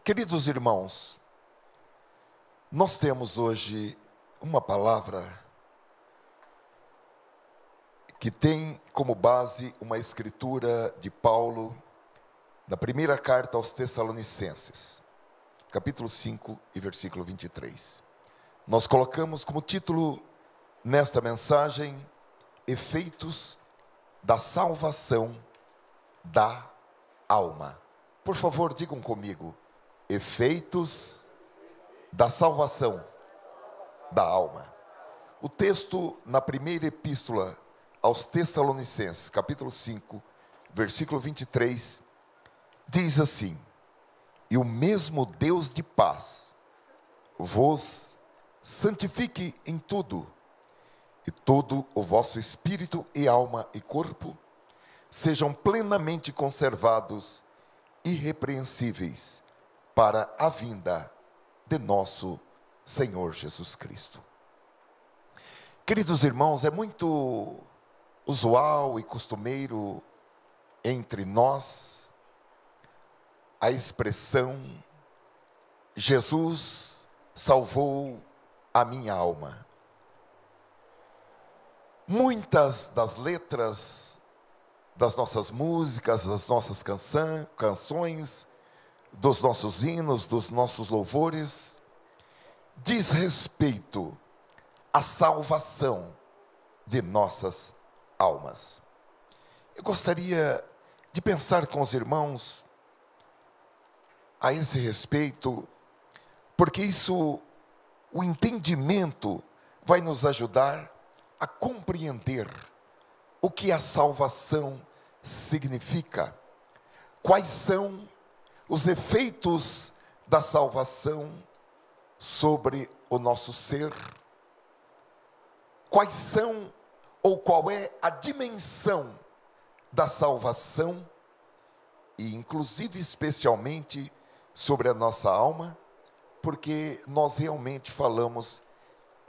Queridos irmãos, nós temos hoje uma palavra que tem como base uma escritura de Paulo, da primeira carta aos Tessalonicenses, capítulo 5 e versículo 23. Nós colocamos como título nesta mensagem, Efeitos da salvação da alma. Por favor, digam comigo, efeitos da salvação da alma. O texto na primeira epístola aos Tessalonicenses, capítulo 5, versículo 23, diz assim: E o mesmo Deus de paz vos santifique em tudo, e todo o vosso espírito e alma e corpo sejam plenamente conservados irrepreensíveis para a vinda de nosso Senhor Jesus Cristo. Queridos irmãos, é muito usual e costumeiro entre nós a expressão Jesus salvou a minha alma. Muitas das letras das nossas músicas, das nossas canções, dos nossos hinos, dos nossos louvores, diz respeito à salvação de nossas almas. Eu gostaria de pensar com os irmãos a esse respeito, porque isso, o entendimento, vai nos ajudar a compreender o que a salvação significa, quais são os efeitos da salvação sobre o nosso ser, quais são ou qual é a dimensão da salvação e inclusive especialmente sobre a nossa alma, porque nós realmente falamos,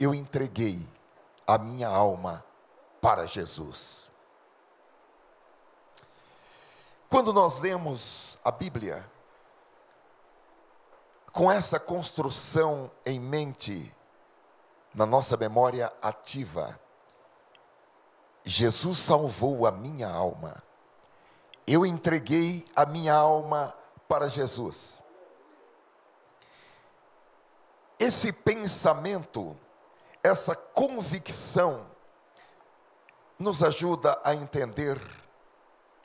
eu entreguei a minha alma para Jesus. Quando nós lemos a Bíblia, com essa construção em mente, na nossa memória ativa, Jesus salvou a minha alma, eu entreguei a minha alma para Jesus. Esse pensamento, essa convicção, nos ajuda a entender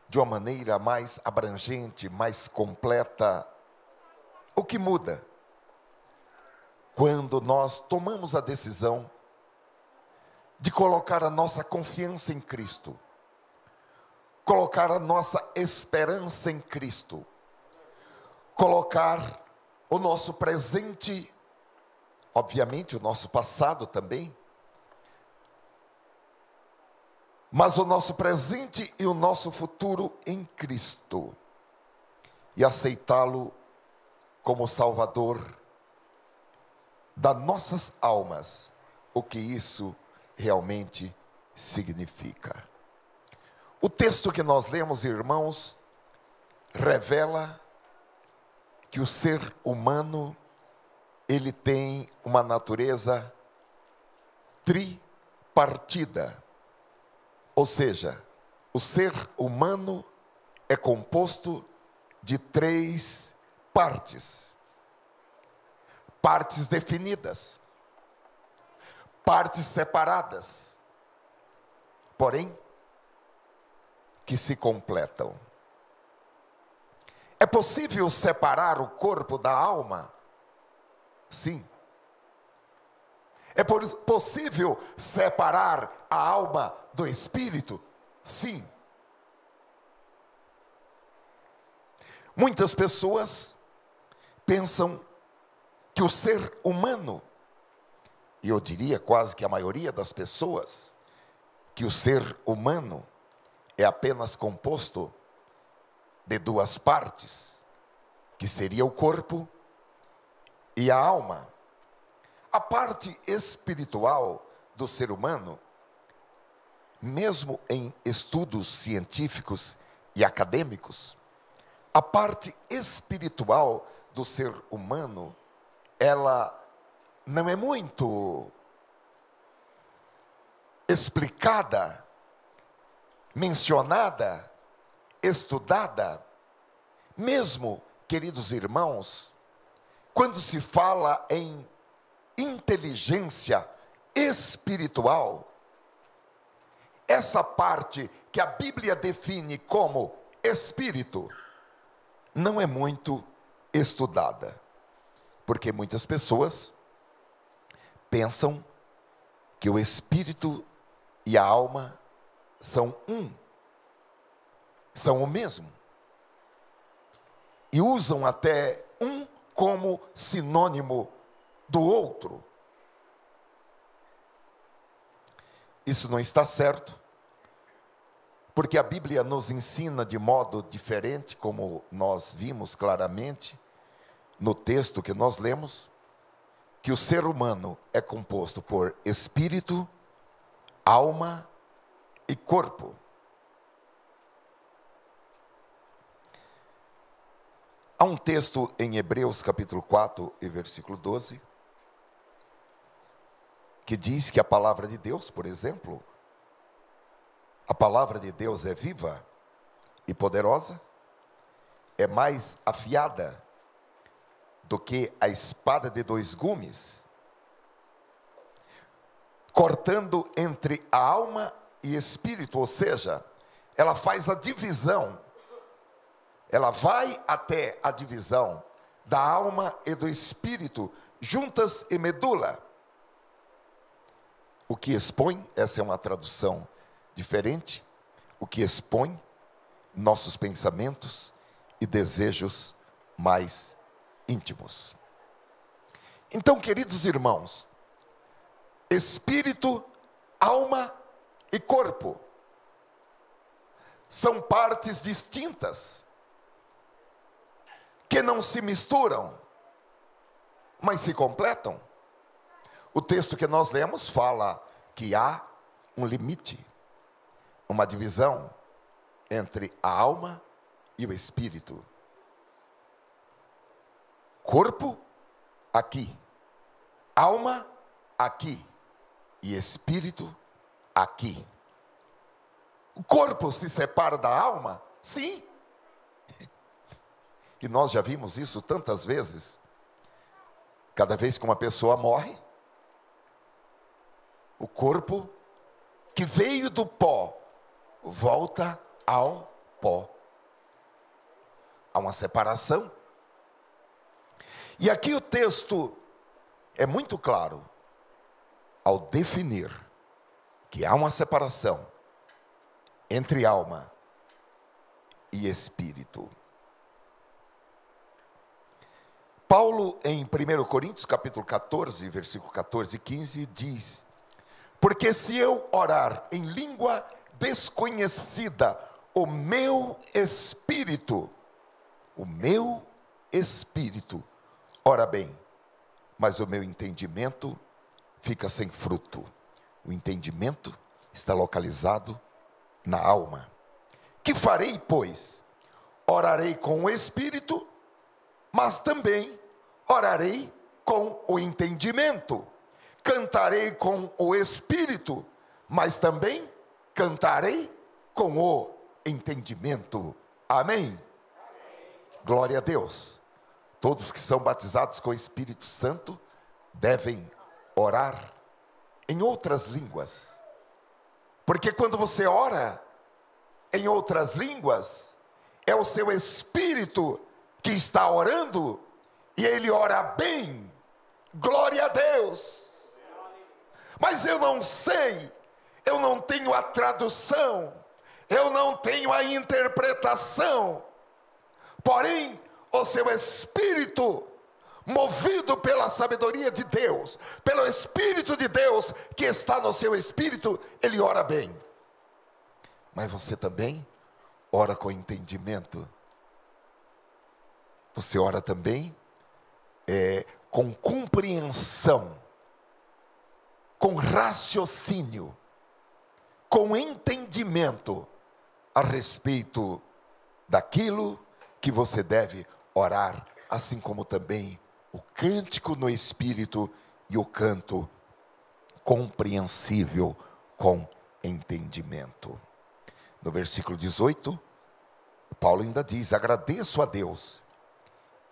de uma maneira mais abrangente, mais completa, o que muda quando nós tomamos a decisão de colocar a nossa confiança em Cristo, colocar a nossa esperança em Cristo, colocar o nosso presente, obviamente o nosso passado também, mas o nosso presente e o nosso futuro em Cristo, e aceitá-lo como Salvador das nossas almas, o que isso realmente significa. O texto que nós lemos, irmãos, revela que o ser humano, ele tem uma natureza tripartida. Ou seja, o ser humano é composto de três partes. Partes definidas, partes separadas, porém, que se completam. É possível separar o corpo da alma? Sim. É possível separar a alma do espírito? Sim. Muitas pessoas pensam que o ser humano, e eu diria quase que a maioria das pessoas, que o ser humano é apenas composto de duas partes, que seria o corpo e a alma. A parte espiritual do ser humano, mesmo em estudos científicos e acadêmicos, a parte espiritual do ser humano, ela não é muito explicada, mencionada, estudada, mesmo, queridos irmãos, quando se fala em inteligência espiritual, essa parte que a Bíblia define como espírito, não é muito estudada, porque muitas pessoas pensam que o espírito e a alma são são o mesmo, e usam até um como sinônimo do outro. Isso não está certo, porque a Bíblia nos ensina de modo diferente, como nós vimos claramente no texto que nós lemos, que o ser humano é composto por espírito, alma e corpo. Há um texto em Hebreus capítulo 4 e versículo 12, que diz que a palavra de Deus, por exemplo, a palavra de Deus é viva e poderosa, é mais afiada do que a espada de dois gumes, cortando entre a alma e espírito, ou seja, ela faz a divisão, ela vai até a divisão da alma e do espírito, juntas e medula. O que expõe, essa é uma tradução diferente, o que expõe nossos pensamentos e desejos mais íntimos. Então, queridos irmãos, espírito, alma e corpo são partes distintas, que não se misturam, mas se completam. O texto que nós lemos fala que há um limite, uma divisão entre a alma e o espírito. Corpo, aqui. Alma, aqui. E espírito, aqui. O corpo se separa da alma? Sim. E nós já vimos isso tantas vezes. Cada vez que uma pessoa morre, o corpo que veio do pó volta ao pó. Há uma separação. E aqui o texto é muito claro ao definir que há uma separação entre alma e espírito. Paulo, em 1 Coríntios, capítulo 14, versículo 14 e 15, diz: porque se eu orar em língua desconhecida, o meu espírito, ora bem, mas o meu entendimento fica sem fruto. O entendimento está localizado na alma. Que farei, pois? Orarei com o espírito, mas também orarei com o entendimento. Cantarei com o espírito, mas também cantarei com o entendimento. Amém? Glória a Deus. Todos que são batizados com o Espírito Santo devem orar em outras línguas. Porque quando você ora em outras línguas, é o seu espírito que está orando, e ele ora bem. Glória a Deus. Mas eu não sei, eu não tenho a tradução, eu não tenho a interpretação. Porém, o seu espírito, movido pela sabedoria de Deus, pelo Espírito de Deus que está no seu espírito, ele ora bem. Mas você também ora com entendimento. Você ora também com compreensão, com raciocínio, com entendimento a respeito daquilo que você deve orar assim como também o cântico no Espírito e o canto compreensível com entendimento. No versículo 18, Paulo ainda diz: agradeço a Deus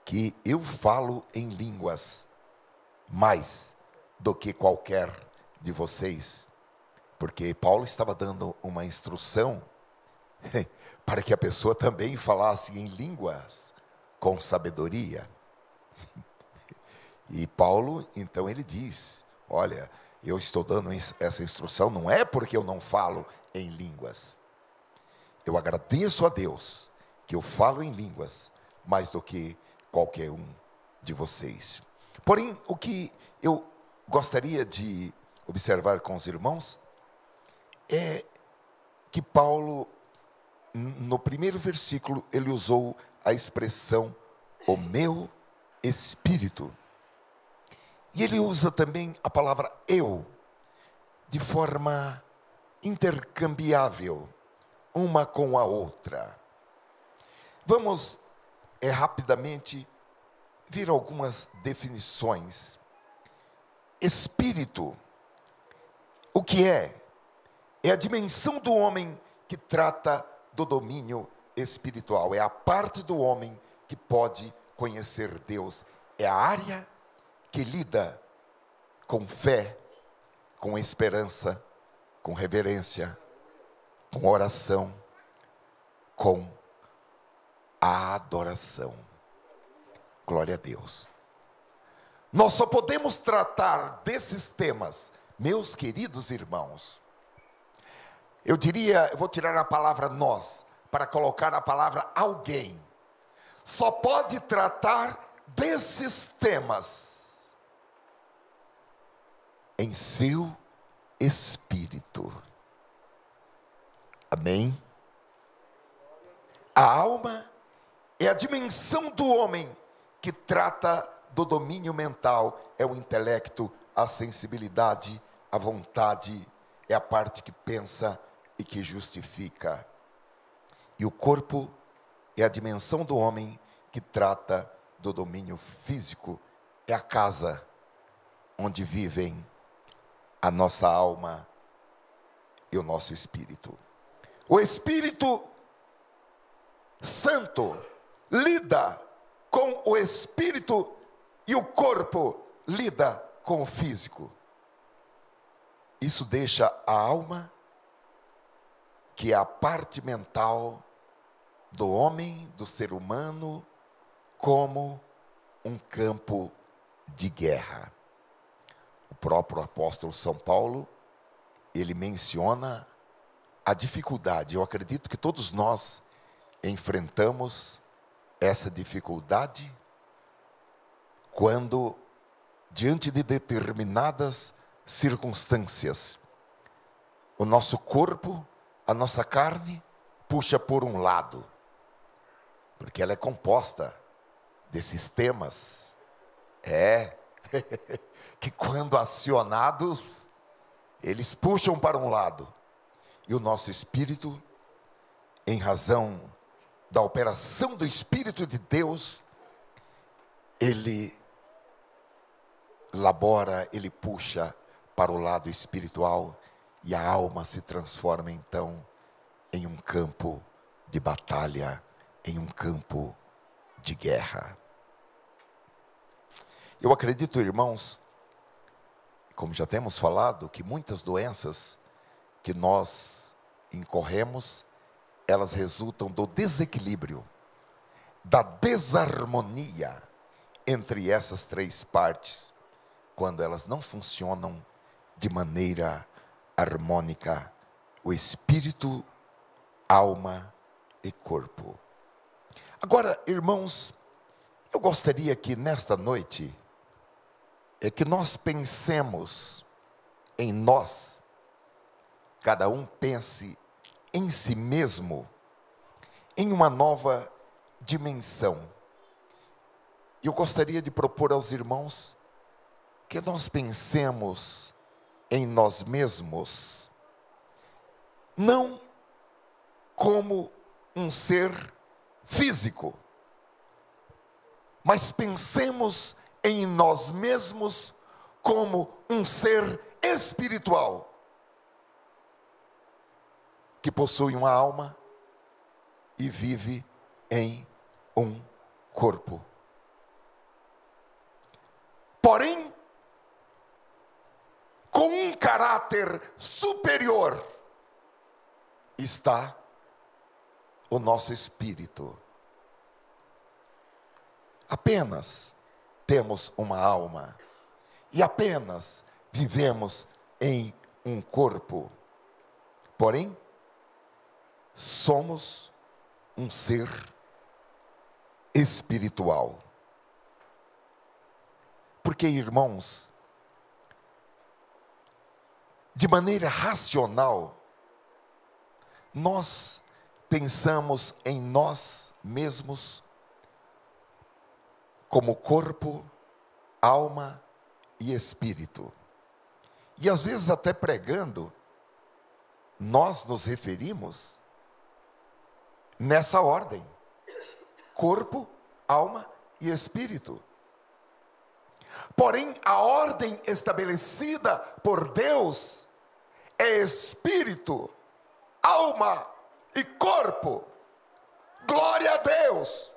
que eu falo em línguas mais do que qualquer de vocês. Porque Paulo estava dando uma instrução para que a pessoa também falasse em línguas com sabedoria. E Paulo, então, ele diz: olha, eu estou dando essa instrução, não é porque eu não falo em línguas. Eu agradeço a Deus que eu falo em línguas mais do que qualquer um de vocês. Porém, o que eu gostaria de observar com os irmãos é que Paulo, no primeiro versículo, ele usou a expressão o meu espírito. E ele usa também a palavra eu, de forma intercambiável, uma com a outra. Vamos rapidamente ver algumas definições. Espírito, o que é? É a dimensão do homem que trata do domínio espiritual. É a parte do homem que pode conhecer Deus. É a área que lida com fé, com esperança, com reverência, com oração, com a adoração. Glória a Deus. Nós só podemos tratar desses temas, meus queridos irmãos. Eu vou tirar a palavra nós, para colocar a palavra alguém. Só pode tratar desses temas em seu espírito. Amém? A alma é a dimensão do homem que trata do domínio mental, é o intelecto, a sensibilidade, a vontade, é a parte que pensa e que justifica. E o corpo é a dimensão do homem que trata do domínio físico, é a casa onde vivem a nossa alma e o nosso espírito. O Espírito Santo lida com o espírito e o corpo lida com o físico. Isso deixa a alma, que é a parte mental do homem, do ser humano, como um campo de guerra. O próprio apóstolo São Paulo, ele menciona a dificuldade. Eu acredito que todos nós enfrentamos essa dificuldade quando, diante de determinadas circunstâncias, o nosso corpo, a nossa carne, puxa por um lado, porque ela é composta de sistemas, que quando acionados, eles puxam para um lado, e o nosso espírito, em razão da operação do Espírito de Deus, ele labora, ele puxa para o lado espiritual, e a alma se transforma então em um campo de batalha, em um campo de guerra. Eu acredito, irmãos, como já temos falado, que muitas doenças que nós incorremos, elas resultam do desequilíbrio, da desarmonia entre essas três partes, quando elas não funcionam de maneira harmônica, o espírito, alma e corpo. Agora, irmãos, eu gostaria que nesta noite, que nós pensemos em nós, cada um pense em si mesmo, em uma nova dimensão. Eu gostaria de propor aos irmãos que nós pensemos em nós mesmos, não como um ser físico, mas pensemos em nós mesmos como um ser espiritual, que possui uma alma e vive em um corpo. Porém, com um caráter superior está o nosso espírito. Apenas temos uma alma e apenas vivemos em um corpo. Porém, somos um ser espiritual. Porque, irmãos, de maneira racional, nós pensamos em nós mesmos como corpo, alma e espírito. E às vezes até pregando, nós nos referimos nessa ordem: corpo, alma e espírito. Porém, a ordem estabelecida por Deus é espírito, alma e corpo. Glória a Deus.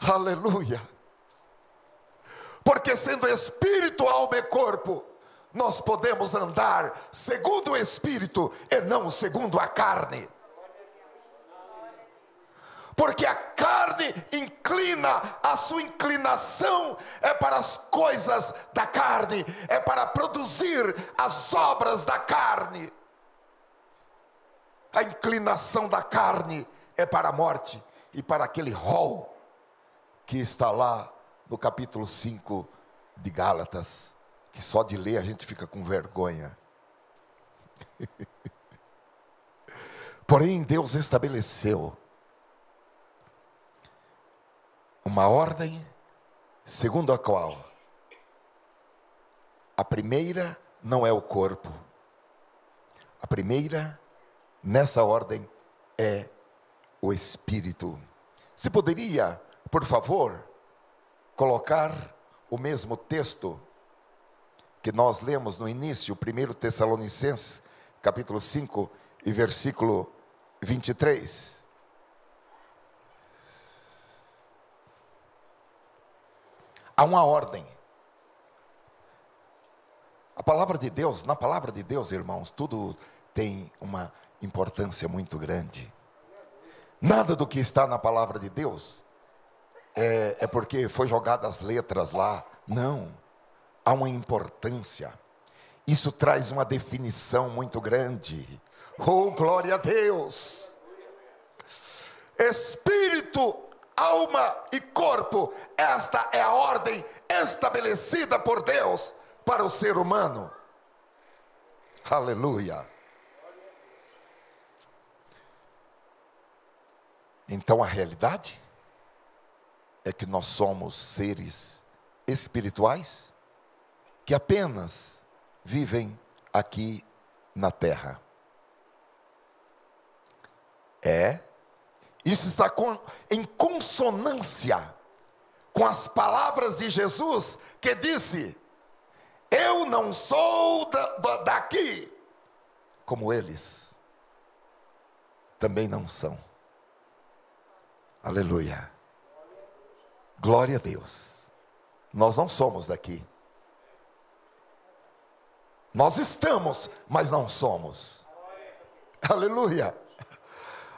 Aleluia. Porque sendo espírito, alma e corpo, nós podemos andar segundo o espírito e não segundo a carne. Porque a carne inclina, a sua inclinação é para as coisas da carne, é para produzir as obras da carne. A inclinação da carne é para a morte e para aquele rol que está lá no capítulo 5 de Gálatas, que só de ler a gente fica com vergonha. Porém, Deus estabeleceu uma ordem segundo a qual a primeira não é o corpo. A primeira nessa ordem é o espírito. Se poderia, por favor, colocar o mesmo texto que nós lemos no início, 1 Tessalonicenses, capítulo 5 e versículo 23. Há uma ordem. A palavra de Deus, na palavra de Deus, irmãos, tudo tem uma importância muito grande. Nada do que está na palavra de Deus é porque foi jogado as letras lá. Não. Há uma importância. Isso traz uma definição muito grande. Oh, glória a Deus! Espírito, alma e corpo, esta é a ordem estabelecida por Deus para o ser humano. Aleluia. Então a realidade é que nós somos seres espirituais que apenas vivem aqui na terra. Isso está em consonância com as palavras de Jesus, que disse: eu não sou daqui, como eles também não são. Aleluia. Glória a Deus. Nós não somos daqui. Nós estamos, mas não somos. Aleluia.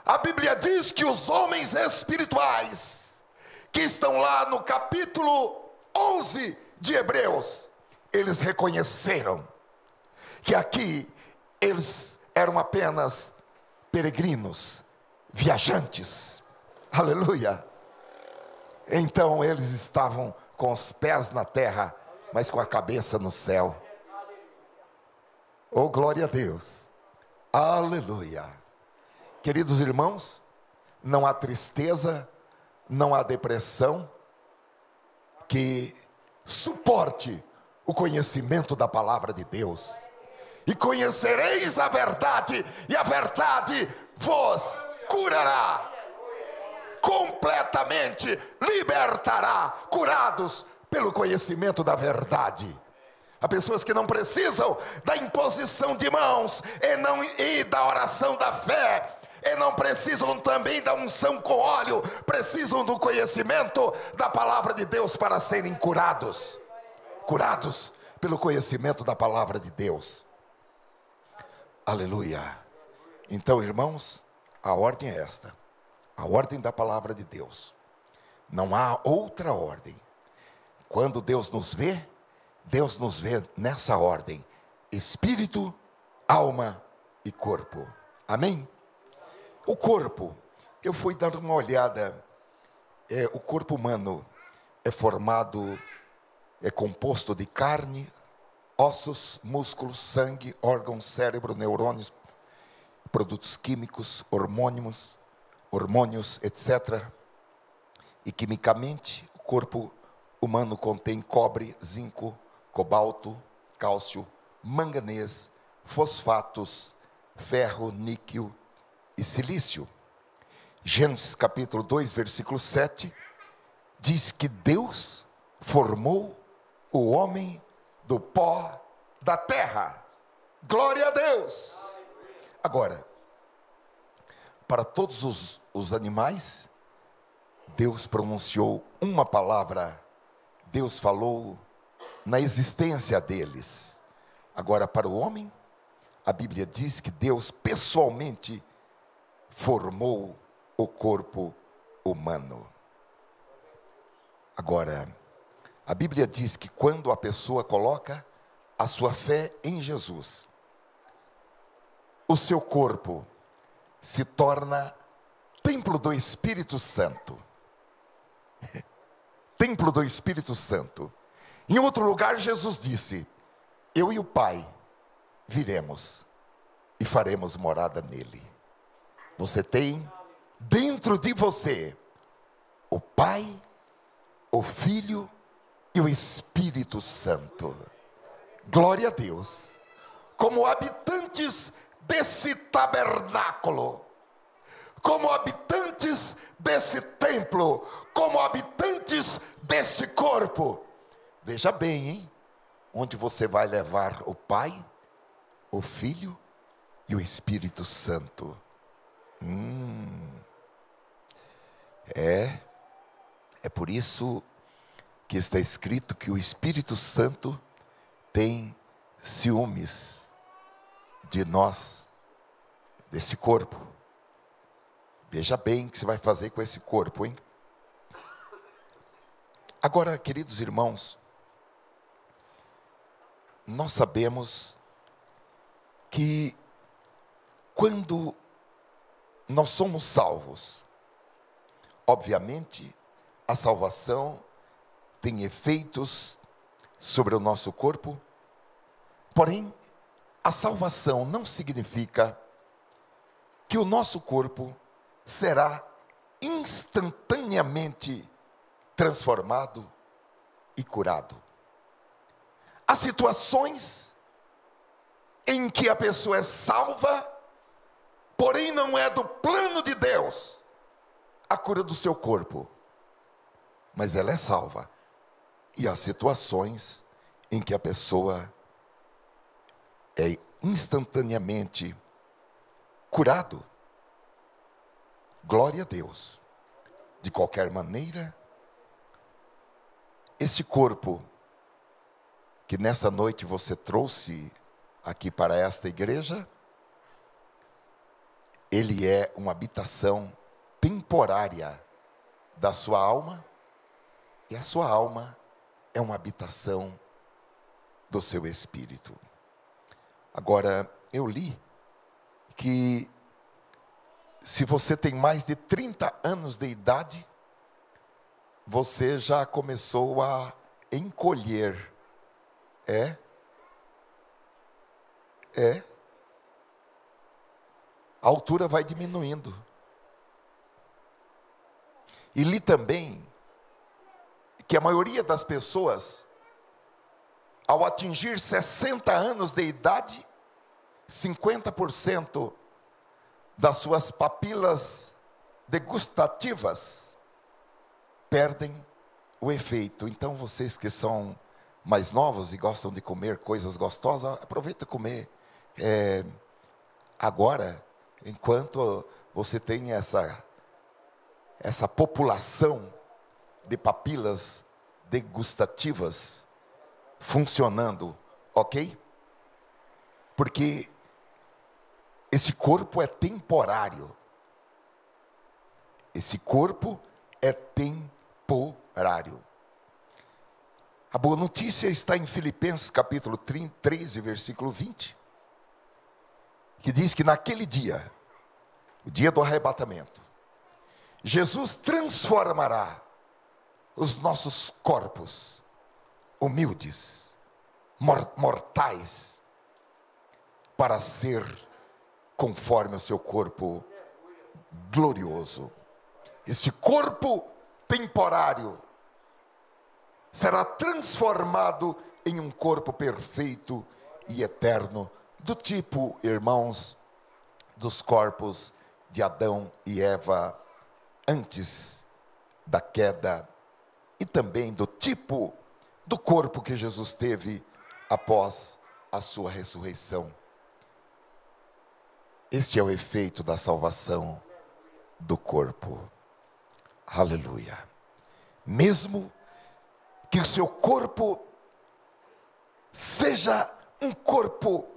A Bíblia diz que os homens espirituais, que estão lá no capítulo 11 de Hebreus, eles reconheceram que aqui eles eram apenas peregrinos, viajantes. Aleluia. Então eles estavam com os pés na terra, mas com a cabeça no céu. Oh, glória a Deus. Aleluia. Queridos irmãos, não há tristeza, não há depressão que suporte o conhecimento da palavra de Deus. E conhecereis a verdade, e a verdade vos curará. certamente libertará, curados pelo conhecimento da verdade. Há pessoas que não precisam da imposição de mãos e da oração da fé, e não precisam também da unção com óleo, precisam do conhecimento da palavra de Deus para serem curados. Curados pelo conhecimento da palavra de Deus. Aleluia. Então, irmãos, a ordem é esta. A ordem da palavra de Deus. Não há outra ordem. Quando Deus nos vê nessa ordem: espírito, alma e corpo. Amém? O corpo, eu fui dar uma olhada. O corpo humano é composto de carne, ossos, músculos, sangue, órgãos, cérebro, neurônios, produtos químicos, hormônios, etc. E quimicamente, o corpo humano contém cobre, zinco, cobalto, cálcio, manganês, fosfatos, ferro, níquel e silício. Gênesis capítulo 2, versículo 7, diz que Deus formou o homem do pó da terra. Glória a Deus! Agora, para todos os animais, Deus pronunciou uma palavra, Deus falou na existência deles. Agora, para o homem, a Bíblia diz que Deus pessoalmente formou o corpo humano. Agora, a Bíblia diz que quando a pessoa coloca a sua fé em Jesus, o seu corpo se torna templo do Espírito Santo. Templo do Espírito Santo. Em outro lugar, Jesus disse: eu e o Pai viremos e faremos morada nele. Você tem dentro de você o Pai, o Filho e o Espírito Santo. Glória a Deus. Como habitantes desse tabernáculo, como habitantes desse templo, como habitantes desse corpo. Veja bem, hein? Onde você vai levar o Pai, o Filho e o Espírito Santo. É por isso que está escrito que o Espírito Santo tem ciúmes de nós, desse corpo. Veja bem o que você vai fazer com esse corpo, hein? Agora, queridos irmãos, nós sabemos que quando nós somos salvos, obviamente, a salvação tem efeitos sobre o nosso corpo, porém, a salvação não significa que o nosso corpo será instantaneamente transformado e curado. Há situações em que a pessoa é salva, porém não é do plano de Deus a cura do seu corpo, mas ela é salva. E há situações em que a pessoa é instantaneamente curado. Glória a Deus. De qualquer maneira, este corpo que nesta noite você trouxe aqui para esta igreja, ele é uma habitação temporária da sua alma, e a sua alma é uma habitação do seu espírito. Agora, eu li que se você tem mais de 30 anos de idade, você já começou a encolher. A altura vai diminuindo. E li também que a maioria das pessoas, ao atingir 60 anos de idade, 50% das suas papilas degustativas perdem o efeito. Então, vocês que são mais novos e gostam de comer coisas gostosas, aproveita comer agora, enquanto você tem essa população de papilas degustativas funcionando, ok? Porque esse corpo é temporário. Esse corpo é temporário. A boa notícia está em Filipenses capítulo 13, versículo 20, que diz que naquele dia, o dia do arrebatamento, Jesus transformará os nossos corpos humildes, mortais, para ser conforme o seu corpo glorioso. Esse corpo temporário será transformado em um corpo perfeito e eterno, do tipo, irmãos, dos corpos de Adão e Eva antes da queda, e também do tipo do corpo que Jesus teve após a sua ressurreição. Este é o efeito da salvação do corpo. Aleluia. Mesmo que o seu corpo seja um corpo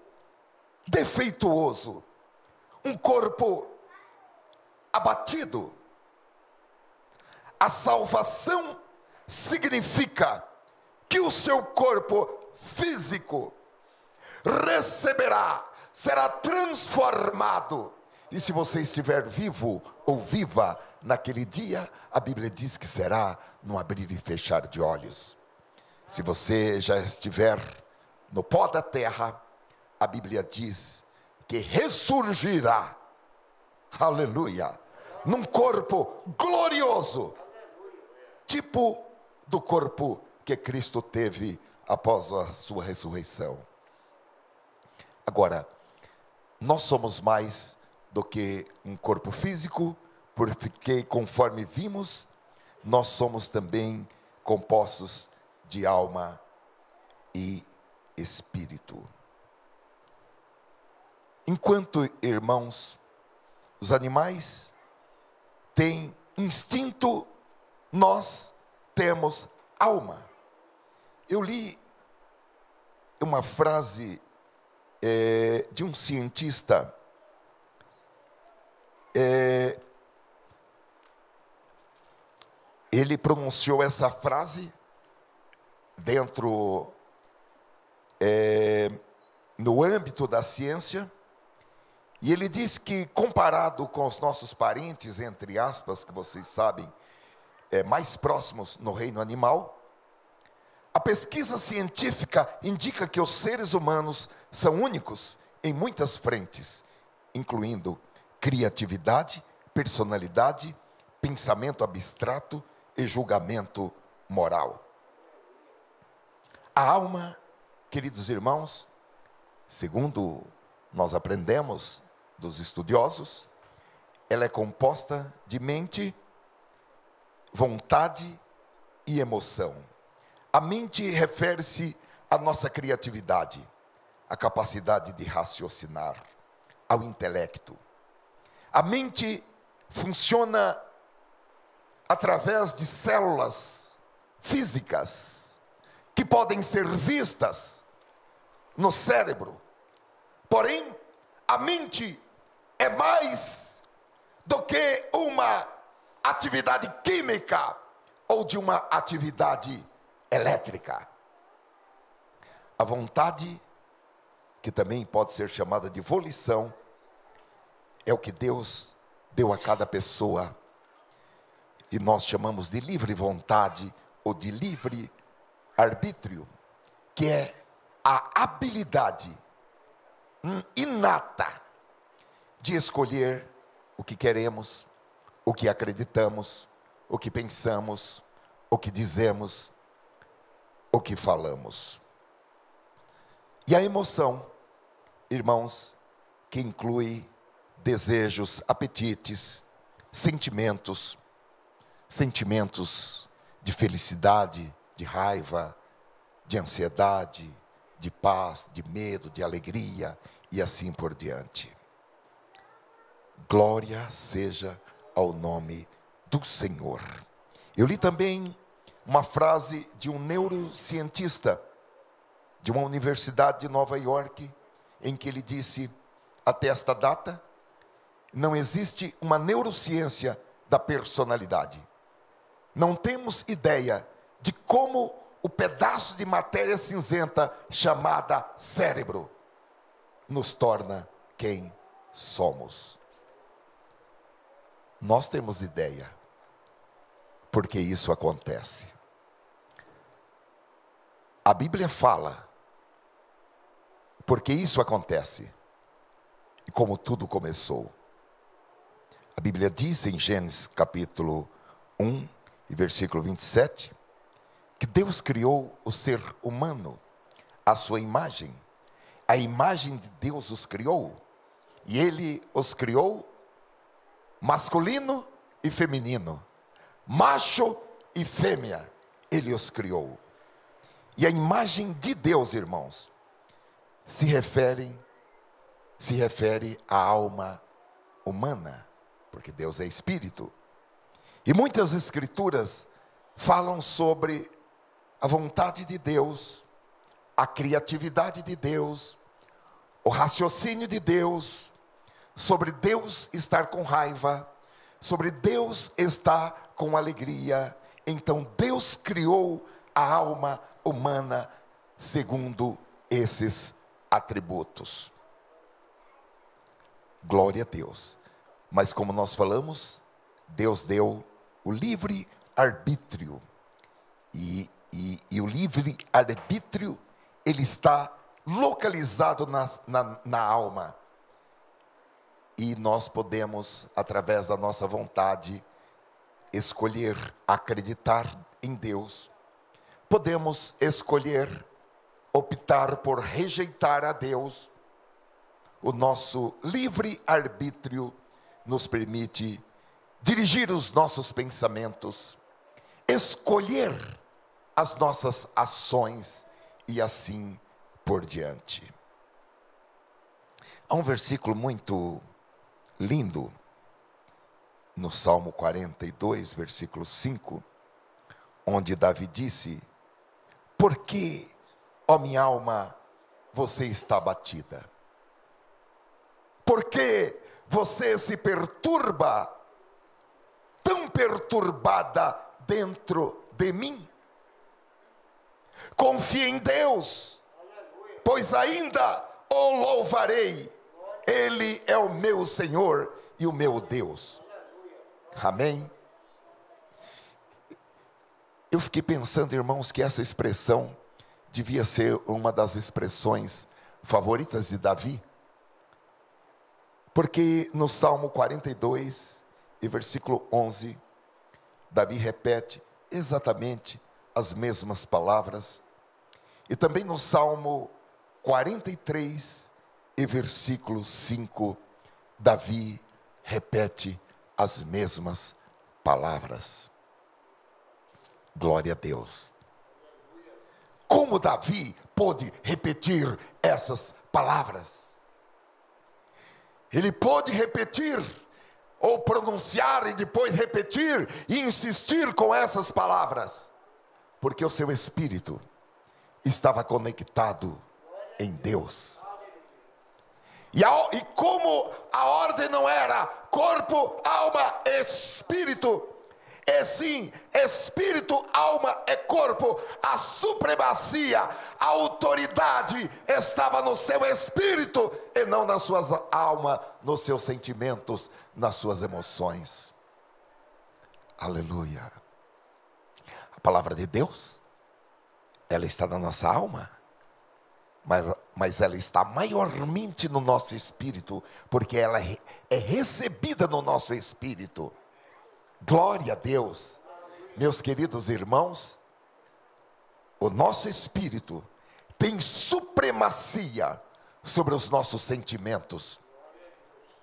defeituoso, um corpo abatido, a salvação significa que o seu corpo físico receberá, será transformado. E se você estiver vivo ou viva naquele dia, a Bíblia diz que será no abrir e fechar de olhos. Se você já estiver no pó da terra, a Bíblia diz que ressurgirá, aleluia, num corpo glorioso, tipo do corpo que Cristo teve após a sua ressurreição. Agora, nós somos mais do que um corpo físico, porque conforme vimos, nós somos também compostos de alma e espírito. Enquanto, irmãos, os animais têm instinto, nós temos alma. Eu li uma frase de um cientista, ele pronunciou essa frase dentro, no âmbito da ciência, e ele diz que, comparado com os nossos parentes, entre aspas, que vocês sabem, mais próximos no reino animal, a pesquisa científica indica que os seres humanos são únicos em muitas frentes, incluindo criatividade, personalidade, pensamento abstrato e julgamento moral. A alma, queridos irmãos, segundo nós aprendemos dos estudiosos, ela é composta de mente, vontade e emoção. A mente refere-se à nossa criatividade, à capacidade de raciocinar, ao intelecto. A mente funciona através de células físicas que podem ser vistas no cérebro. Porém, a mente é mais do que uma atividade química ou de uma atividade elétrica. A vontade, que também pode ser chamada de volição, é o que Deus deu a cada pessoa, e nós chamamos de livre vontade ou de livre arbítrio, que é a habilidade inata de escolher o que queremos, o que acreditamos, o que pensamos, o que dizemos, o que falamos. E a emoção, irmãos, que inclui desejos, apetites, sentimentos, sentimentos de felicidade, de raiva, de ansiedade, de paz, de medo, de alegria e assim por diante. Glória seja ao nome do Senhor. Eu li também uma frase de um neurocientista de uma universidade de Nova York, em que ele disse: até esta data, não existe uma neurociência da personalidade. Não temos ideia de como o pedaço de matéria cinzenta chamada cérebro nos torna quem somos. Nós temos ideia, porque isso acontece. A Bíblia fala, porque isso acontece, e como tudo começou. A Bíblia diz em Gênesis capítulo 1 e versículo 27, que Deus criou o ser humano à sua imagem. A imagem de Deus os criou, e Ele os criou masculino e feminino, macho e fêmea, Ele os criou. E a imagem de Deus, irmãos, se refere à alma humana, porque Deus é espírito. E muitas escrituras falam sobre a vontade de Deus, a criatividade de Deus, o raciocínio de Deus, sobre Deus estar com raiva, sobre Deus estar com alegria. Então Deus criou a alma humana segundo esses atributos. Glória a Deus. Mas como nós falamos, Deus deu o livre arbítrio. E o livre arbítrio, ele está localizado na alma. E nós podemos, através da nossa vontade, escolher acreditar em Deus. Podemos escolher optar por rejeitar a Deus. O nosso livre arbítrio nos permite dirigir os nossos pensamentos, escolher as nossas ações e assim por diante. Há um versículo muito lindo no Salmo 42, versículo 5, onde Davi disse: por que, ó minha alma, você está abatida? Por que você se perturba, tão perturbada dentro de mim? Confie em Deus, pois ainda o louvarei. Ele é o meu Senhor e o meu Deus. Amém? Eu fiquei pensando, irmãos, que essa expressão devia ser uma das expressões favoritas de Davi. Porque no Salmo 42 e versículo 11, Davi repete exatamente as mesmas palavras. E também no Salmo 43 e versículo 5, Davi repete as mesmas palavras. Glória a Deus. Como Davi pôde repetir essas palavras? Ele pôde repetir, ou pronunciar e depois repetir e insistir com essas palavras, porque o seu espírito estava conectado em Deus. E como a ordem não era corpo, alma, espírito, e sim, espírito, alma e corpo, a supremacia, a autoridade estava no seu espírito e não na sua alma, nos seus sentimentos, nas suas emoções. Aleluia. A palavra de Deus, ela está na nossa alma, mas ela está maiormente no nosso espírito, porque ela é recebida no nosso espírito. Glória a Deus. Meus queridos irmãos, o nosso espírito tem supremacia sobre os nossos sentimentos.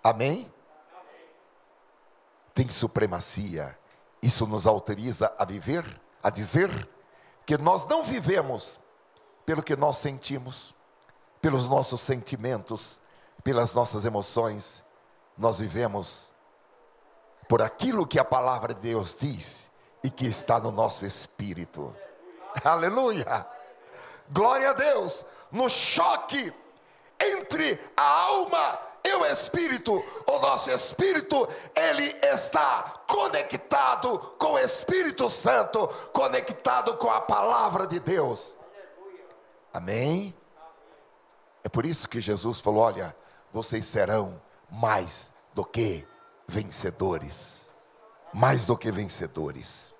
Amém? Tem supremacia. Isso nos autoriza a viver, a dizer que nós não vivemos pelo que nós sentimos, pelos nossos sentimentos, pelas nossas emoções. Nós vivemos por aquilo que a palavra de Deus diz e que está no nosso espírito. Aleluia! Glória a Deus! No choque entre a alma e o espírito, o nosso espírito, ele está conectado com o Espírito Santo, conectado com a palavra de Deus. Amém? É por isso que Jesus falou: olha, vocês serão mais do que vencedores. Mais do que vencedores.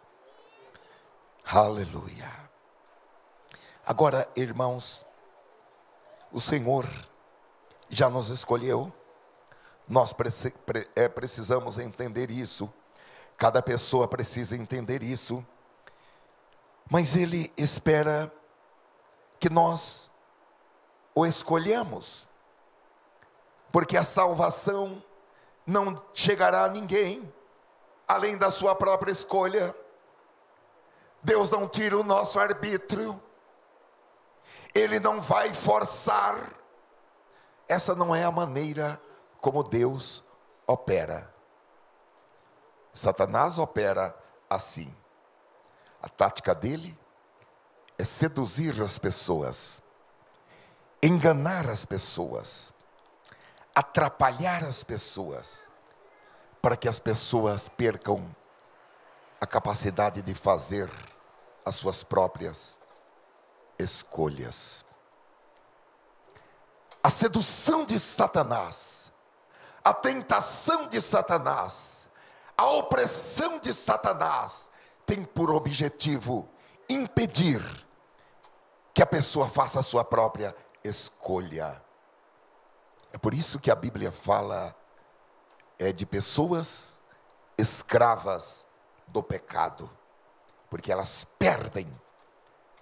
Aleluia. Agora, irmãos, o Senhor já nos escolheu. Nós precisamos entender isso. Cada pessoa precisa entender isso. Mas Ele espera que nós o escolhamos. Porque a salvação não chegará a ninguém além da sua própria escolha. Deus não tira o nosso arbítrio. Ele não vai forçar. Essa não é a maneira como Deus opera. Satanás opera assim. A tática dele é seduzir as pessoas, enganar as pessoas, atrapalhar as pessoas, para que as pessoas percam a capacidade de fazer as suas próprias escolhas. A sedução de Satanás, a tentação de Satanás, a opressão de Satanás tem por objetivo impedir que a pessoa faça a sua própria escolha. É por isso que a Bíblia fala de pessoas escravas do pecado, porque elas perdem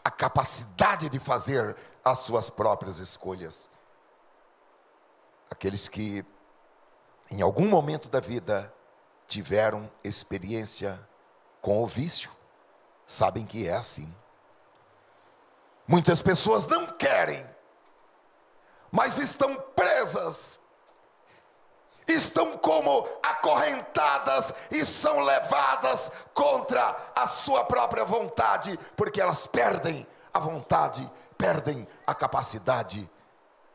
a capacidade de fazer as suas próprias escolhas. Aqueles que em algum momento da vida tiveram experiência com o vício, sabem que é assim. Muitas pessoas não querem, mas estão presas, estão como acorrentadas e são levadas contra a sua própria vontade, porque elas perdem a vontade, perdem a capacidade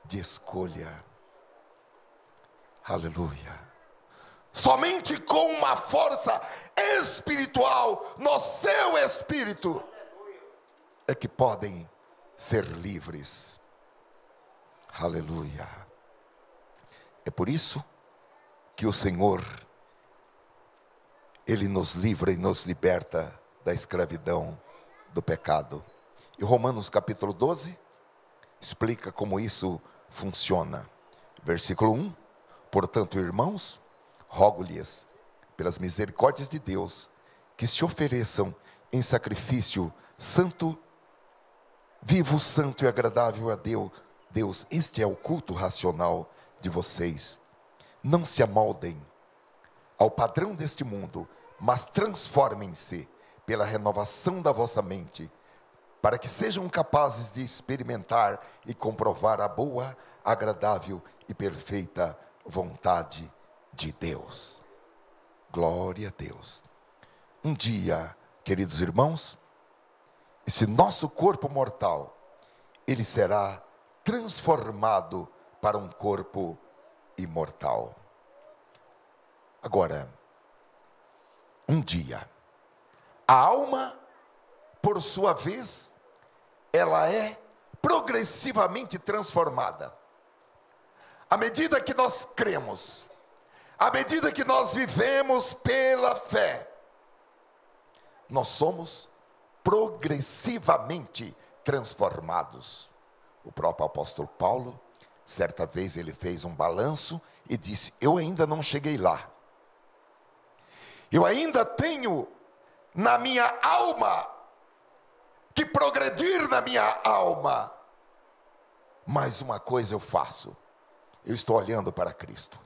de escolha. Aleluia. Somente com uma força espiritual no seu espírito é que podem ser livres. Aleluia. É por isso que o Senhor, Ele nos livra e nos liberta da escravidão do pecado. E Romanos capítulo 12 explica como isso funciona. Versículo 1: portanto, irmãos, rogo-lhes, pelas misericórdias de Deus, que se ofereçam em sacrifício santo, vivo, santo e agradável a Deus. Este é o culto racional de vocês. Não se amoldem ao padrão deste mundo, mas transformem-se pela renovação da vossa mente, para que sejam capazes de experimentar e comprovar a boa, agradável e perfeita vontade de Deus. Glória a Deus. Um dia, queridos irmãos, esse nosso corpo mortal, ele será transformado para um corpo imortal. Agora, um dia, a alma, por sua vez, ela é progressivamente transformada. À medida que nós cremos, à medida que nós vivemos pela fé, nós somos progressivamente transformados. O próprio apóstolo Paulo, certa vez ele fez um balanço e disse: eu ainda não cheguei lá. Eu ainda tenho na minha alma que progredir na minha alma. Mas uma coisa eu faço: eu estou olhando para Cristo.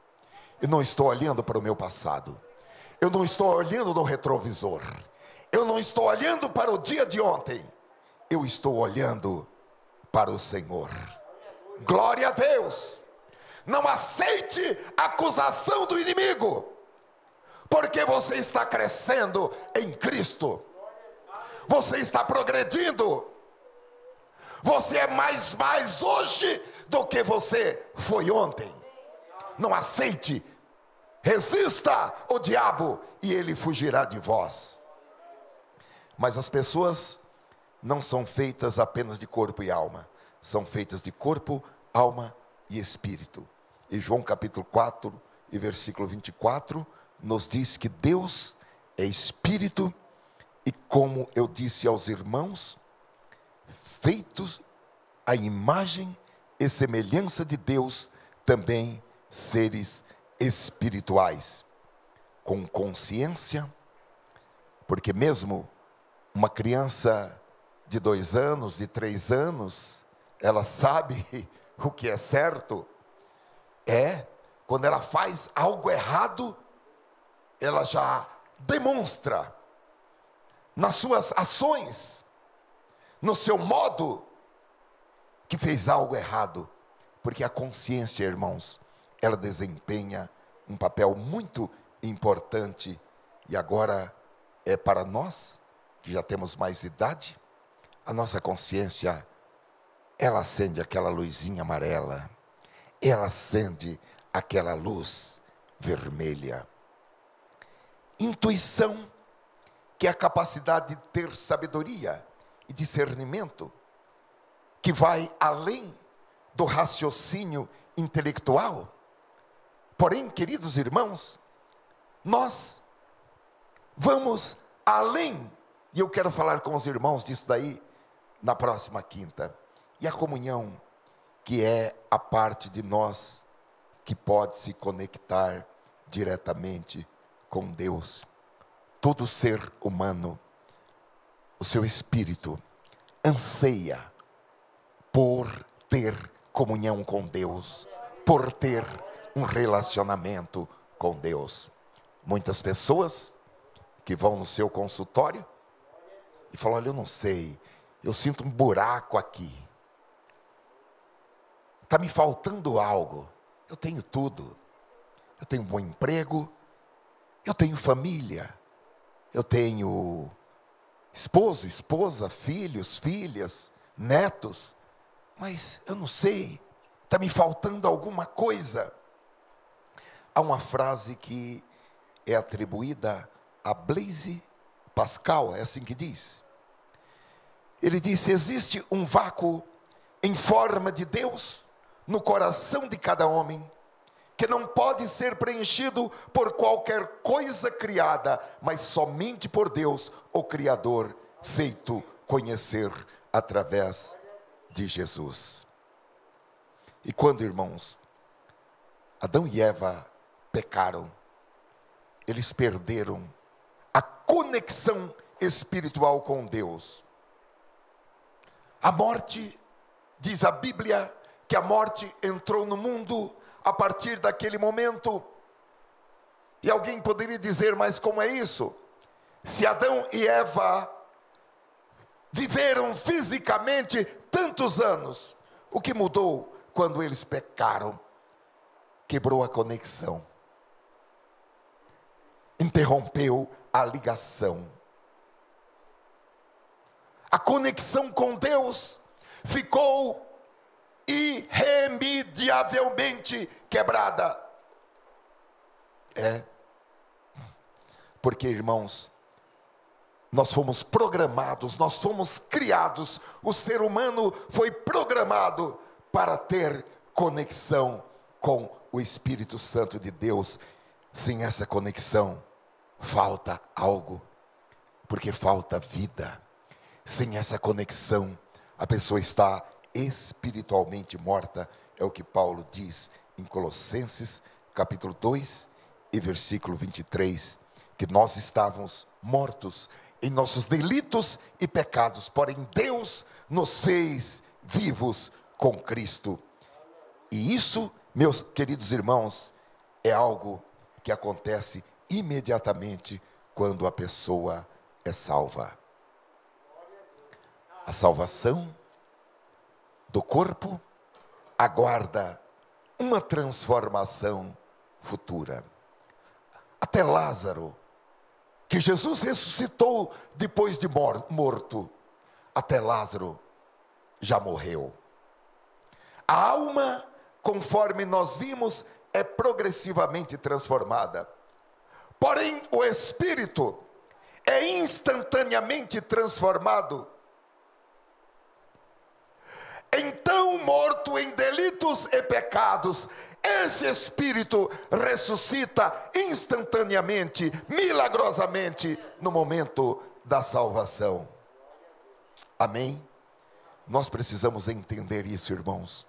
Eu não estou olhando para o meu passado. Eu não estou olhando no retrovisor. Eu não estou olhando para o dia de ontem. Eu estou olhando para o Senhor. Glória a Deus. Não aceite a acusação do inimigo, porque você está crescendo em Cristo. Você está progredindo. Você é mais hoje do que você foi ontem. Não aceite. Resista o diabo e ele fugirá de vós. Mas as pessoas não são feitas apenas de corpo e alma. São feitas de corpo, alma e espírito. E João capítulo 4 e versículo 24 nos diz que Deus é espírito. E como eu disse aos irmãos, feitos à imagem e semelhança de Deus, também seres espirituais, com consciência, porque mesmo uma criança de 2 anos, de 3 anos, ela sabe o que é certo. Quando ela faz algo errado, ela já demonstra nas suas ações, no seu modo, que fez algo errado, porque a consciência, irmãos, ela desempenha um papel muito importante. E agora é para nós que já temos mais idade, a nossa consciência, ela acende aquela luzinha amarela, ela acende aquela luz vermelha. Intuição, que é a capacidade de ter sabedoria e discernimento, que vai além do raciocínio intelectual. Porém, queridos irmãos, nós vamos além, e eu quero falar com os irmãos disso daí na próxima quinta. E a comunhão, que é a parte de nós que pode se conectar diretamente com Deus. Todo ser humano, o seu espírito, anseia por ter comunhão com Deus, por ter um relacionamento com Deus. Muitas pessoas que vão no seu consultório e falam: olha, eu não sei, eu sinto um buraco aqui, está me faltando algo. Eu tenho tudo, eu tenho um bom emprego, eu tenho família, eu tenho esposo, esposa, filhos, filhas, netos, mas eu não sei, está me faltando alguma coisa. Há uma frase que é atribuída a Blaise Pascal, é assim que diz. Ele disse: existe um vácuo em forma de Deus no coração de cada homem, que não pode ser preenchido por qualquer coisa criada, mas somente por Deus, o Criador, feito conhecer através de Jesus. E quando, irmãos, Adão e Eva pecaram, eles perderam a conexão espiritual com Deus. A morte, diz a Bíblia, que a morte entrou no mundo a partir daquele momento. E alguém poderia dizer: mas como é isso? Se Adão e Eva viveram fisicamente tantos anos, o que mudou quando eles pecaram? Quebrou a conexão, interrompeu a ligação. A conexão com Deus ficou irremediavelmente quebrada. Porque, irmãos, nós fomos programados, nós fomos criados, o ser humano foi programado para ter conexão com o Espírito Santo de Deus. Sem essa conexão, falta algo, porque falta vida. Sem essa conexão, a pessoa está espiritualmente morta. É o que Paulo diz em Colossenses capítulo 2 e versículo 23, que nós estávamos mortos em nossos delitos e pecados, porém Deus nos fez vivos com Cristo. E isso, meus queridos irmãos, é algo que acontece imediatamente quando a pessoa é salva. A salvação do corpo aguarda uma transformação futura. Até Lázaro, que Jesus ressuscitou depois de morto, até Lázaro já morreu. A alma, conforme nós vimos, é progressivamente transformada. Porém, o espírito é instantaneamente transformado. Então, morto em delitos e pecados, esse espírito ressuscita instantaneamente, milagrosamente, no momento da salvação. Amém? Nós precisamos entender isso, irmãos,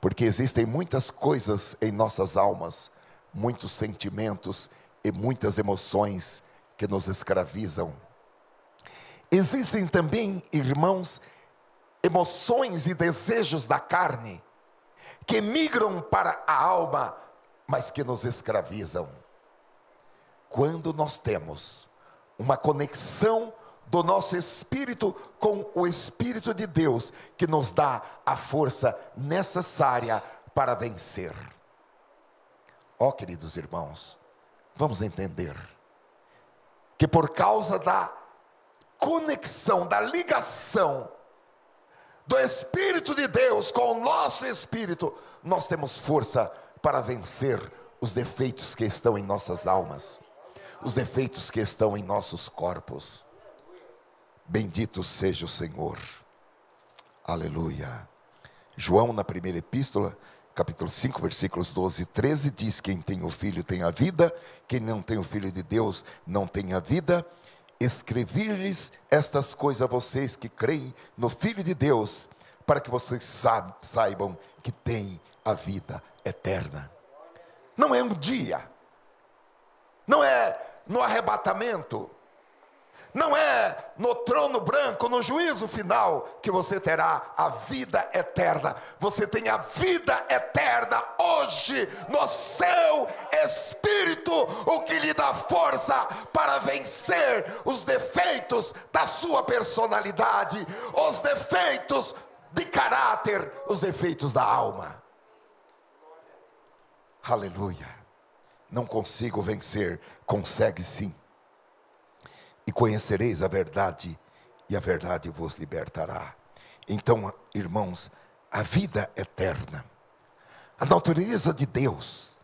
porque existem muitas coisas em nossas almas, muitos sentimentos e muitas emoções que nos escravizam. Existem também, irmãos, emoções e desejos da carne que migram para a alma, mas que nos escravizam. Quando nós temos uma conexão do nosso espírito com o Espírito de Deus, que nos dá a força necessária para vencer. Ó, queridos irmãos, vamos entender que por causa da conexão, da ligação do Espírito de Deus com o nosso espírito, nós temos força para vencer os defeitos que estão em nossas almas, os defeitos que estão em nossos corpos. Bendito seja o Senhor. Aleluia. João, na primeira epístola, capítulo 5, versículos 12 e 13, diz: quem tem o Filho tem a vida, quem não tem o Filho de Deus não tem a vida. Escrevi-lhes estas coisas a vocês que creem no Filho de Deus, para que vocês saibam que têm a vida eterna. Não é um dia, não é no arrebatamento, não é no trono branco, no juízo final, que você terá a vida eterna. Você tem a vida eterna hoje no seu espírito, o que lhe dá força para vencer os defeitos da sua personalidade, os defeitos de caráter, os defeitos da alma. Aleluia. Não consigo vencer, consegue sim. E conhecereis a verdade, e a verdade vos libertará. Então, irmãos, a vida eterna, a natureza de Deus,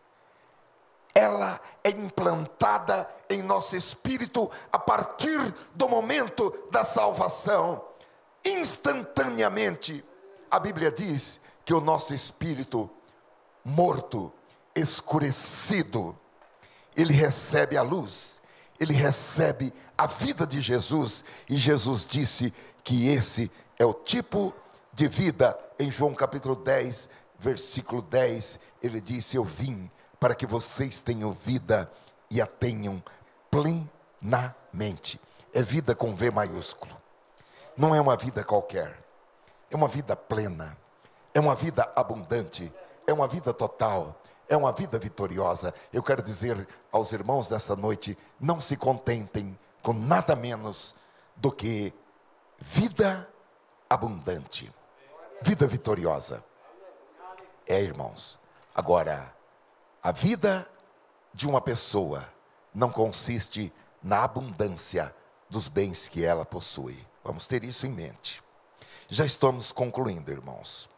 ela é implantada em nosso espírito a partir do momento da salvação. Instantaneamente, a Bíblia diz que o nosso espírito morto, escurecido, ele recebe a luz, ele recebe a vida de Jesus, e Jesus disse que esse é o tipo de vida. Em João capítulo 10, versículo 10, ele disse: eu vim para que vocês tenham vida e a tenham plenamente. É vida com V maiúsculo, não é uma vida qualquer, é uma vida plena, é uma vida abundante, é uma vida total, é uma vida vitoriosa. Eu quero dizer aos irmãos dessa noite: não se contentem com nada menos do que vida abundante, vida vitoriosa. Irmãos, agora, a vida de uma pessoa não consiste na abundância dos bens que ela possui. Vamos ter isso em mente. Já estamos concluindo, irmãos.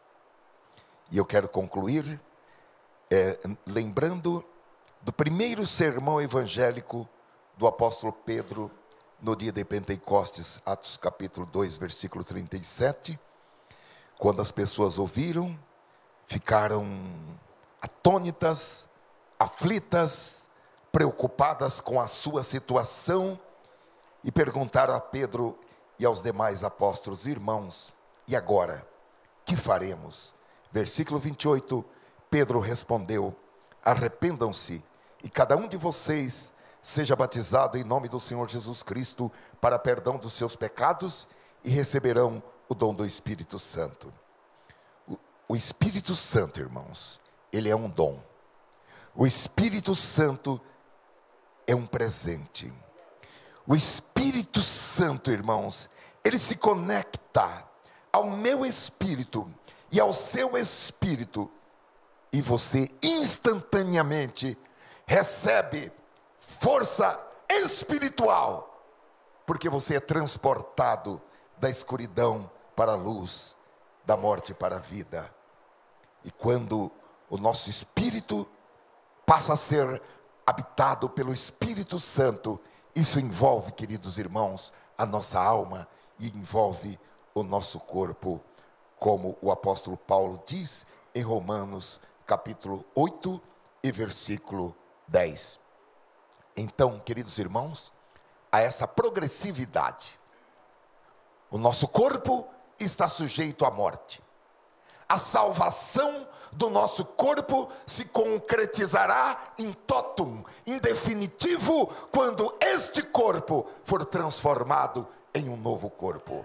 E eu quero concluir lembrando do primeiro sermão evangélico do apóstolo Pedro no dia de Pentecostes, Atos capítulo 2, versículo 37, quando as pessoas ouviram, ficaram atônitas, aflitas, preocupadas com a sua situação, e perguntaram a Pedro e aos demais apóstolos: irmãos, e agora, que faremos? Versículo 28, Pedro respondeu: arrependam-se, e cada um de vocês seja batizado em nome do Senhor Jesus Cristo para perdão dos seus pecados, e receberão o dom do Espírito Santo. O Espírito Santo, irmãos, ele é um dom. O Espírito Santo é um presente. O Espírito Santo, irmãos, ele se conecta ao meu espírito e ao seu espírito, e você instantaneamente recebe força espiritual, porque você é transportado da escuridão para a luz, da morte para a vida. E quando o nosso espírito passa a ser habitado pelo Espírito Santo, isso envolve, queridos irmãos, a nossa alma e envolve o nosso corpo, como o apóstolo Paulo diz em Romanos capítulo 8 e versículo 10. Então, queridos irmãos, a essa progressividade, o nosso corpo está sujeito à morte. A salvação do nosso corpo se concretizará em totum, em definitivo, quando este corpo for transformado em um novo corpo.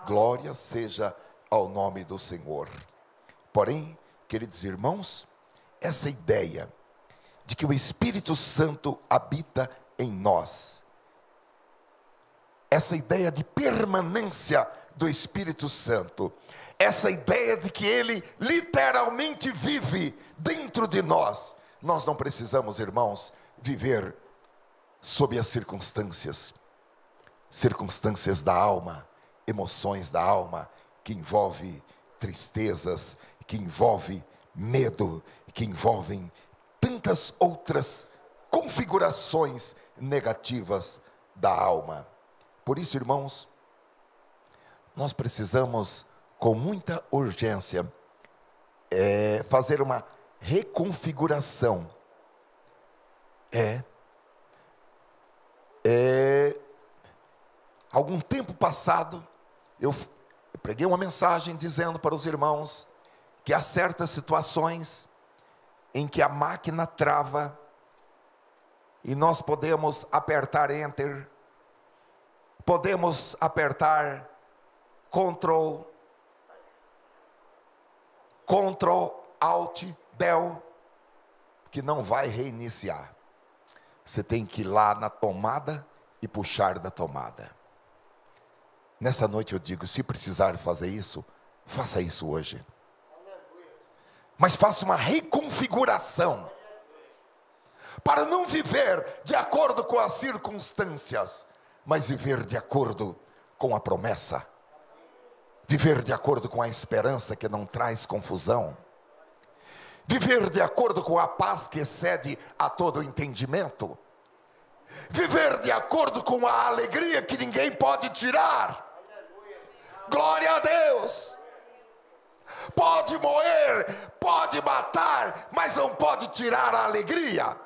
Glória seja ao nome do Senhor. Porém, queridos irmãos, essa ideia de que o Espírito Santo habita em nós, essa ideia de permanência do Espírito Santo, essa ideia de que ele literalmente vive dentro de nós, nós não precisamos, irmãos, viver sob as circunstâncias da alma, emoções da alma, que envolve tristezas, que envolve medo, que envolvem tantas outras configurações negativas da alma. Por isso, irmãos, nós precisamos com muita urgência fazer uma reconfiguração. Algum tempo passado, eu preguei uma mensagem dizendo para os irmãos que há certas situações em que a máquina trava e nós podemos apertar Enter, podemos apertar Ctrl, Alt, Del, que não vai reiniciar. Você tem que ir lá na tomada e puxar da tomada. Nessa noite eu digo, se precisar fazer isso, faça isso hoje. Mas faça uma reconfiguração, para não viver de acordo com as circunstâncias, mas viver de acordo com a promessa. Viver de acordo com a esperança que não traz confusão. Viver de acordo com a paz que excede a todo entendimento. Viver de acordo com a alegria que ninguém pode tirar. Glória a Deus. Pode moer, pode matar, mas não pode tirar a alegria.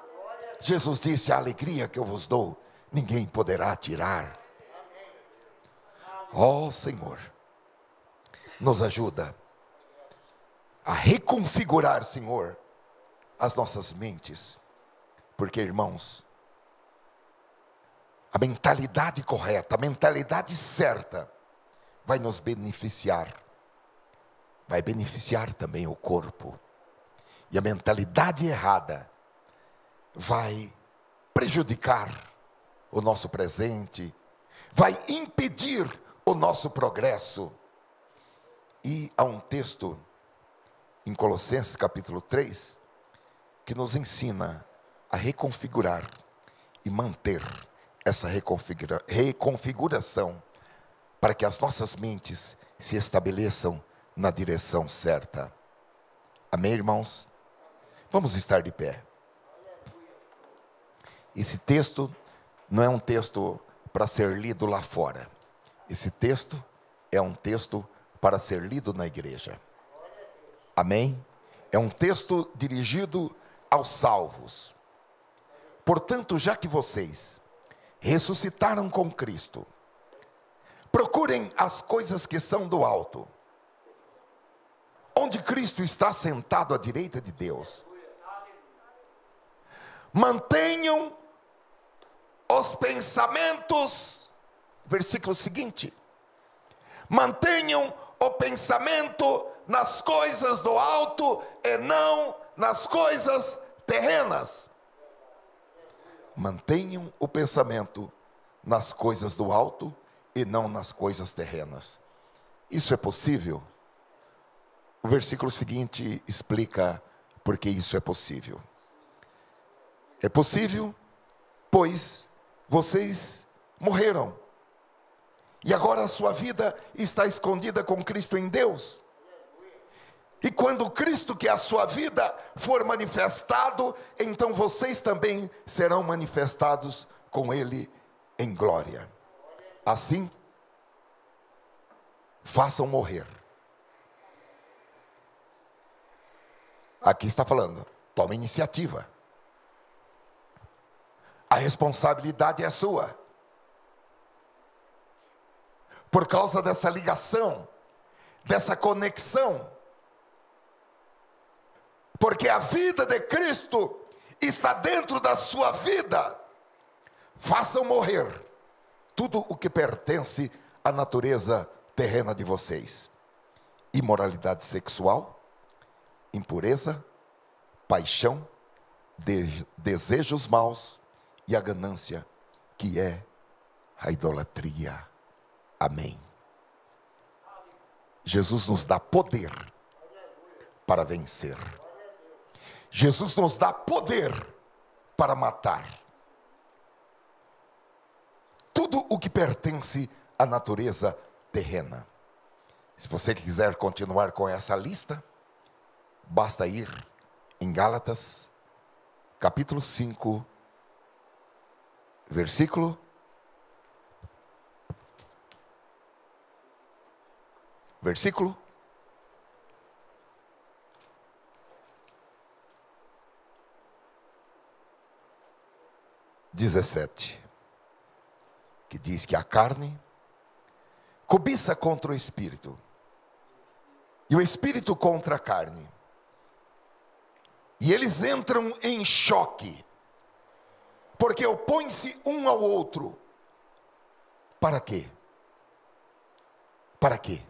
Jesus disse, a alegria que eu vos dou, ninguém poderá tirar. Ó Senhor, nos ajuda a reconfigurar, Senhor, as nossas mentes. Porque, irmãos, a mentalidade correta, a mentalidade certa, vai nos beneficiar. Vai beneficiar também o corpo. E a mentalidade errada vai prejudicar o nosso presente, vai impedir o nosso progresso. E há um texto em Colossenses capítulo 3, que nos ensina a reconfigurar e manter essa reconfiguração, para que as nossas mentes se estabeleçam na direção certa. Amém, irmãos? Vamos estar de pé. Esse texto não é um texto para ser lido lá fora. Esse texto é um texto para ser lido na igreja. Amém? É um texto dirigido aos salvos. Portanto, já que vocês ressuscitaram com Cristo, procurem as coisas que são do alto, onde Cristo está sentado à direita de Deus. Mantenham os pensamentos, versículo seguinte, mantenham o pensamento nas coisas do alto e não nas coisas terrenas. mantenham o pensamento nas coisas do alto e não nas coisas terrenas. Isso é possível? O versículo seguinte explica por que isso é possível. É possível, pois vocês morreram. E agora a sua vida está escondida com Cristo em Deus. E quando Cristo, que é a sua vida, for manifestado, então vocês também serão manifestados com Ele em glória. Assim, façam morrer. Aqui está falando, tome iniciativa. A responsabilidade é sua. Por causa dessa ligação, dessa conexão. Porque a vida de Cristo está dentro da sua vida. Façam morrer tudo o que pertence à natureza terrena de vocês: imoralidade sexual, impureza, paixão, desejos maus e a ganância, que é a idolatria. Amém. Jesus nos dá poder para vencer. Jesus nos dá poder para matar tudo o que pertence à natureza terrena. Se você quiser continuar com essa lista, basta ir em Gálatas, capítulo 5, versículo 17, que diz que a carne cobiça contra o espírito, e o espírito contra a carne, e eles entram em choque, porque opõem-se um ao outro. Para quê? Para quê?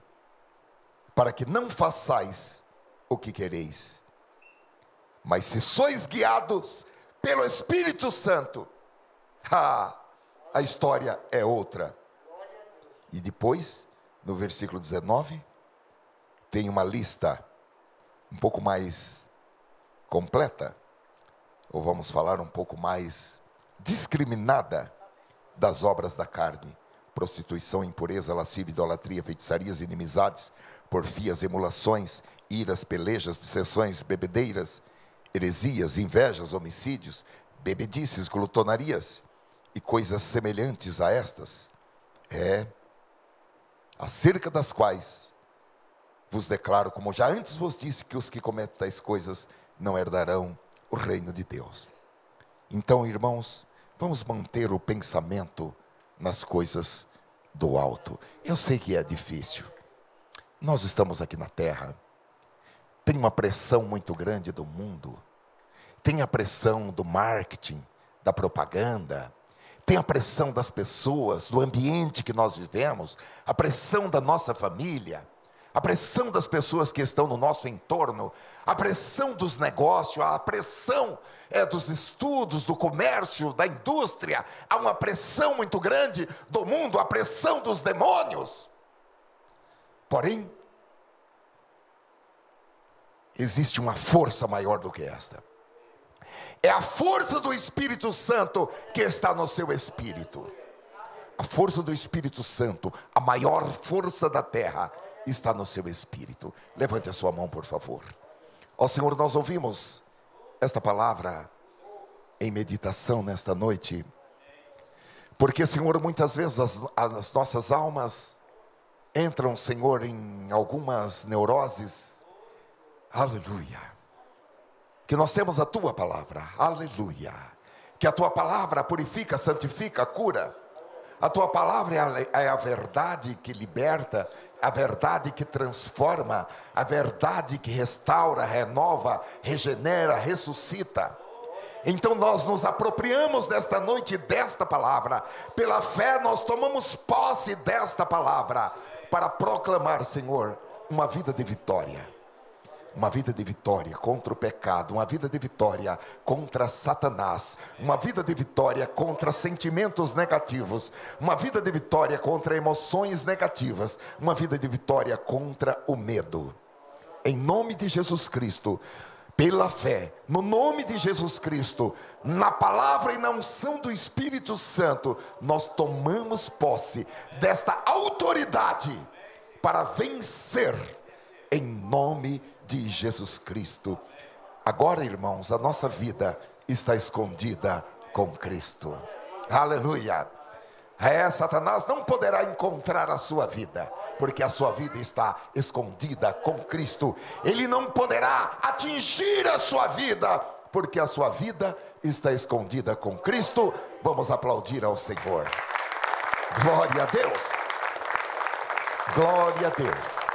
Para que não façais o que quereis. Mas se sois guiados pelo Espírito Santo, a história é outra. E depois, no versículo 19, tem uma lista um pouco mais completa, ou vamos falar um pouco mais discriminada, das obras da carne: prostituição, impureza, lascívia, idolatria, feitiçarias, inimizades, porfias, emulações, iras, pelejas, dissensões, bebedeiras, heresias, invejas, homicídios, bebedices, glutonarias e coisas semelhantes a estas, acerca das quais vos declaro, como já antes vos disse, que os que cometem tais coisas não herdarão o reino de Deus. Então, irmãos, vamos manter o pensamento nas coisas do alto. Eu sei que é difícil. Nós estamos aqui na terra. Tem uma pressão muito grande do mundo. Tem a pressão do marketing, da propaganda. Tem a pressão das pessoas, do ambiente que nós vivemos. A pressão da nossa família. A pressão das pessoas que estão no nosso entorno. A pressão dos negócios. A pressão dos estudos, do comércio, da indústria. Há uma pressão muito grande do mundo. A pressão dos demônios. Porém, existe uma força maior do que esta. É a força do Espírito Santo que está no seu espírito. A força do Espírito Santo, a maior força da terra, está no seu espírito. Levante a sua mão, por favor. Ó Senhor, nós ouvimos esta palavra em meditação nesta noite, porque, Senhor, muitas vezes as nossas almas entram, Senhor, em algumas neuroses. Aleluia. Que nós temos a Tua palavra. Aleluia. Que a Tua palavra purifica, santifica, cura. A Tua palavra é a verdade que liberta, a verdade que transforma, a verdade que restaura, renova, regenera, ressuscita. Então nós nos apropriamos desta noite desta palavra. Pela fé nós tomamos posse desta palavra para proclamar, Senhor, uma vida de vitória. Uma vida de vitória contra o pecado, uma vida de vitória contra Satanás, uma vida de vitória contra sentimentos negativos, uma vida de vitória contra emoções negativas, uma vida de vitória contra o medo. Em nome de Jesus Cristo, pela fé, no nome de Jesus Cristo, na palavra e na unção do Espírito Santo, nós tomamos posse desta autoridade para vencer em nome de Jesus Cristo. Agora, irmãos, a nossa vida está escondida com Cristo. Aleluia! Satanás não poderá encontrar a sua vida, porque a sua vida está escondida com Cristo. Ele não poderá atingir a sua vida, porque a sua vida está escondida com Cristo. Vamos aplaudir ao Senhor. Glória a Deus. Glória a Deus.